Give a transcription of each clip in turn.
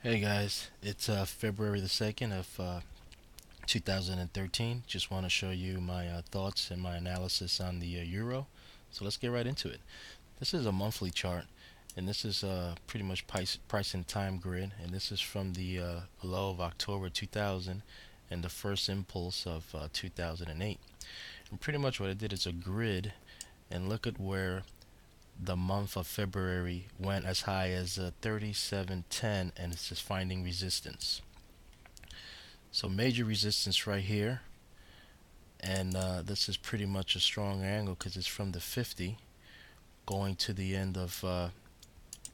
Hey guys, it's February the 2nd of 2013. Just want to show you my thoughts and my analysis on the euro. So let's get right into it. This is a monthly chart, and this is pretty much price and time grid, and this is from the low of October 2000 and the first impulse of 2008. And pretty much what I did is a grid, and look at where the month of February went as high as 37.10, and it's just finding resistance. So major resistance right here, and this is pretty much a strong angle because it's from the 50 going to the end of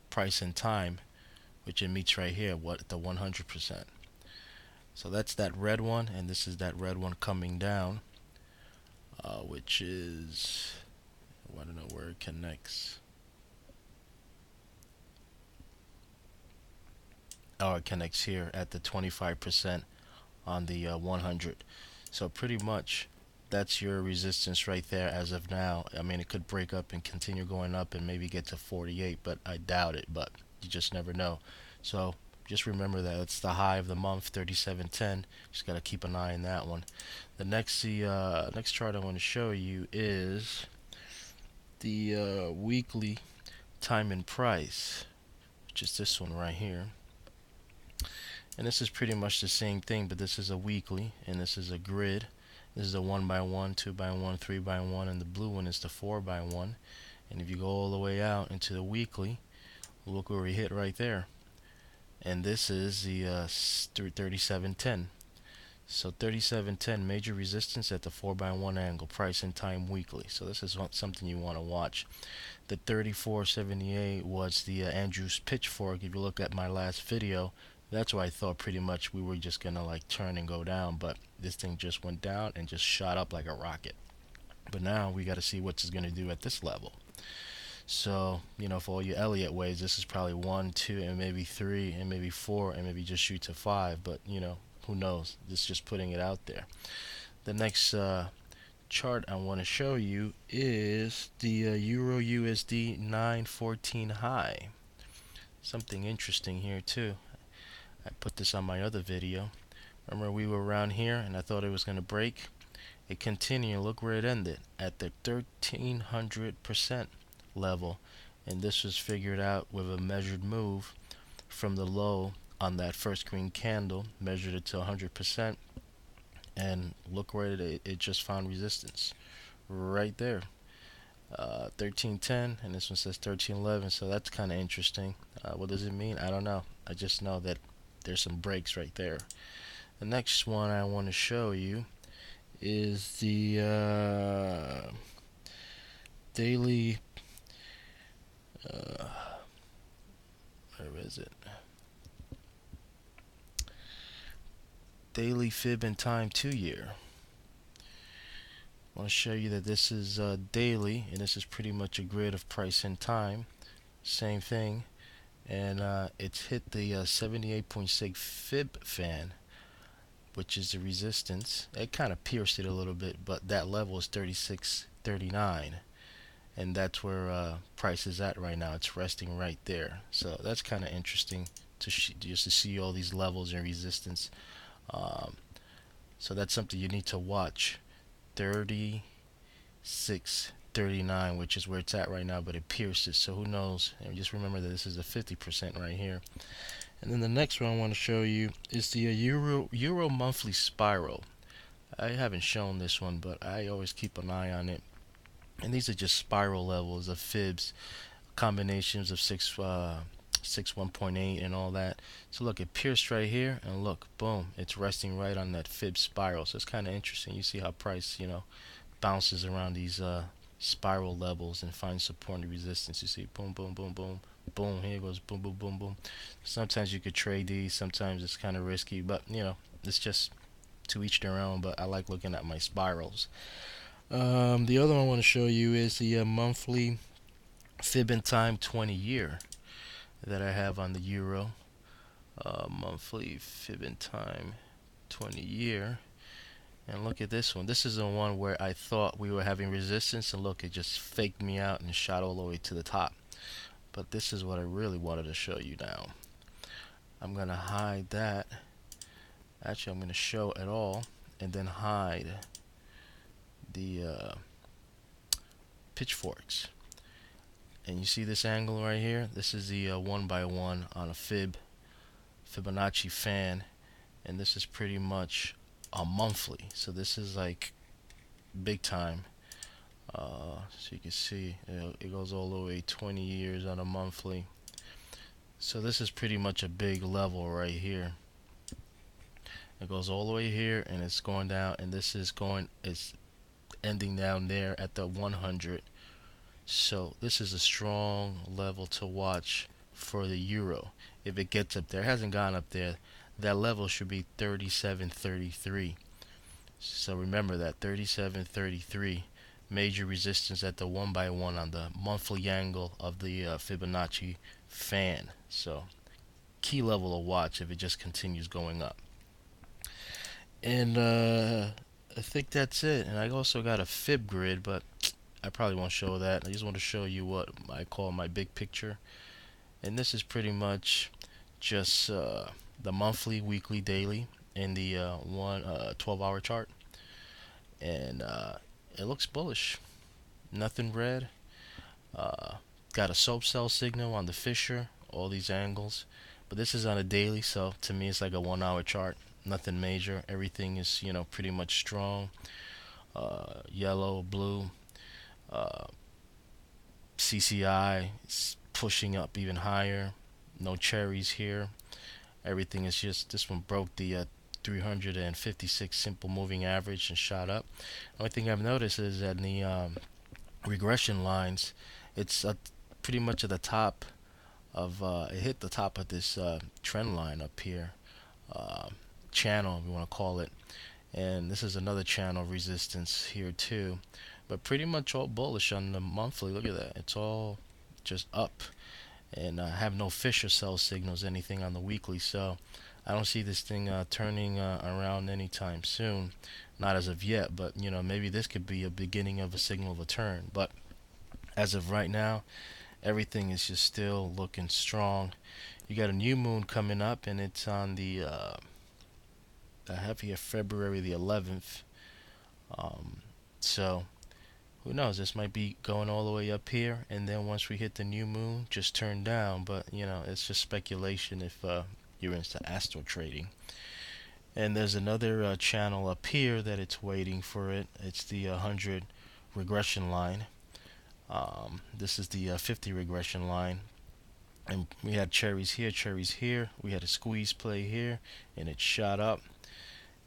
price and time, which it meets right here, what the 100%. So that's that red one, and this is that red one coming down, which is, I don't know where it connects. Oh, it connects here at the 25% on the 100. So pretty much that's your resistance right there as of now. I mean, it could break up and continue going up and maybe get to 48, but I doubt it, but you just never know. So just remember that it's the high of the month, 37.10. Just got to keep an eye on that one. The next chart I want to show you is the weekly time and price, which is this one right here. And this is pretty much the same thing, but this is a weekly, and this is a grid. This is a 1 by 1, 2 by 1, 3 by 1, and the blue one is the 4 by 1. And if you go all the way out into the weekly, look where we hit right there. And this is the 37.10. So 37.10, major resistance at the 4 by 1 angle, price and time weekly. So this is something you want to watch. The 34.78 was the Andrews pitchfork. If you look at my last video, that's why I thought pretty much we were just gonna like turn and go down, but this thing just went down and just shot up like a rocket. But now we got to see what it's gonna do at this level. So for all you Elliott waves, this is probably 1, 2, and maybe 3, and maybe 4, and maybe just shoot to 5. But who knows? This is just putting it out there. The next chart I want to show you is the Euro USD 914 high. Something interesting here too. I put this on my other video. Remember we were around here and I thought it was going to break. It continued. Look where it ended, at the 1300% level, and this was figured out with a measured move from the low on that first green candle, measured it to 100%, and look where it just found resistance right there. 1310, and this one says 1311, so that's kind of interesting. What does it mean? I don't know. I just know that there's some breaks right there. The next one I want to show you is the daily where is it? Daily fib and time 2-year. I want to show you that this is daily, and this is pretty much a grid of price and time. Same thing, and it's hit the 78.6 fib fan, which is the resistance. It kind of pierced it a little bit, but that level is 36.39, and that's where price is at right now. It's resting right there, so that's kind of interesting to just to see all these levels and resistance. So that's something you need to watch. 36.39, which is where it's at right now, but it pierced it, so who knows. And just remember that this is a 50% right here. And then the next one I want to show you is the Euro monthly spiral. I haven't shown this one, but I always keep an eye on it. And these are just spiral levels of fibs, combinations of 6 1.8 and all that. So look, it pierced right here, and look, boom, it's resting right on that fib spiral. So it's kind of interesting. You see how price bounces around these spiral levels and finds support and resistance. You see, boom, boom, boom, boom, boom. Here goes, boom, boom, boom, boom. Sometimes you could trade these. Sometimes it's kind of risky, but it's just to each their own. But I like looking at my spirals. The other one I want to show you is the monthly fib and time 20-year that I have on the euro. Monthly fib and time 20-year. And look at this one. This is the one where I thought we were having resistance, and look, it just faked me out and shot all the way to the top. But this is what I really wanted to show you now. I'm gonna hide that. Actually, I'm gonna show it all and then hide the pitchforks. And you see this angle right here? This is the 1x1 on a Fibonacci fan, and this is pretty much a monthly. So this is like big time. So you can see it goes all the way 20 years on a monthly. So this is pretty much a big level right here. It goes all the way here and it's going down, and this is going, it's ending down there at the 100. So this is a strong level to watch for the euro. If it gets up there, it hasn't gone up there, that level should be 37.33. So remember that 37.33, major resistance at the 1x1 on the monthly angle of the Fibonacci fan. So key level to watch if it just continues going up. And I think that's it. And I also got a fib grid, but I probably won't show that. I just want to show you what I call my big picture. And this is pretty much just the monthly, weekly, daily in the 12-hour chart. And it looks bullish. Nothing red. Got a soap cell signal on the Fisher, all these angles. But this is on a daily, so to me it's like a 1-hour chart. Nothing major. Everything is, pretty much strong. Yellow, blue. CCI is pushing up even higher. No cherries here. Everything is just, this one broke the 356 simple moving average and shot up. The only thing I've noticed is that in the regression lines, it's pretty much at the top of, it hit the top of this trend line up here. Channel, if you want to call it. And this is another channel resistance here too. But pretty much all bullish on the monthly. Look at that. It's all just up. And I have no Fisher cell signals, anything on the weekly. So I don't see this thing turning around anytime soon. Not as of yet, but maybe this could be a beginning of a signal of a turn. But as of right now, everything is just still looking strong. You got a new moon coming up, and it's on the I have here February the 11th. So who knows? This might be going all the way up here, and then once we hit the new moon, just turn down. But it's just speculation if you're into astro trading. And there's another channel up here that it's waiting for it. It's the 100 regression line. This is the 50 regression line. And we had cherries here, cherries here. We had a squeeze play here, and it shot up.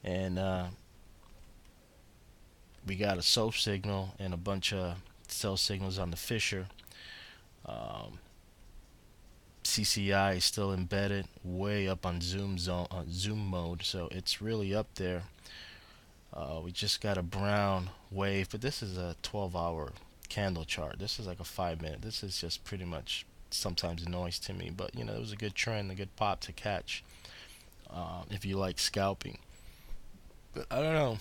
And we got a soap signal and a bunch of cell signals on the Fisher. CCI is still embedded way up on zoom mode, so it's really up there. We just got a brown wave, but this is a 12-hour candle chart. This is like a 5-minute. This is just pretty much sometimes noise to me, but it was a good trend, a good pop to catch if you like scalping. But I don't know.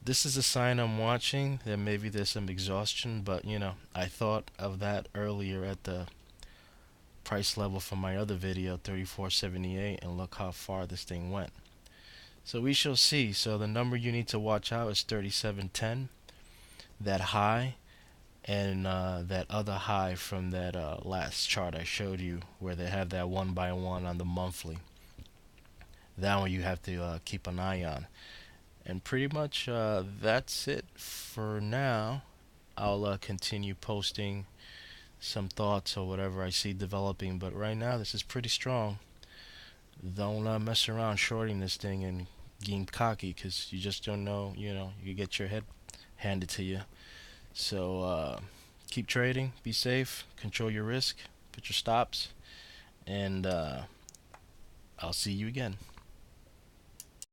This is a sign I'm watching that maybe there's some exhaustion, but I thought of that earlier at the price level from my other video, 34.78, and look how far this thing went. So we shall see. So the number you need to watch out is 37.10, that high, and that other high from that last chart I showed you where they have that 1x1 on the monthly. That one you have to keep an eye on. And pretty much that's it for now. I'll continue posting some thoughts or whatever I see developing, but right now this is pretty strong. Don't mess around shorting this thing and getting cocky, because you just don't know, you could get your head handed to you. So keep trading, be safe, control your risk, put your stops, and I'll see you again.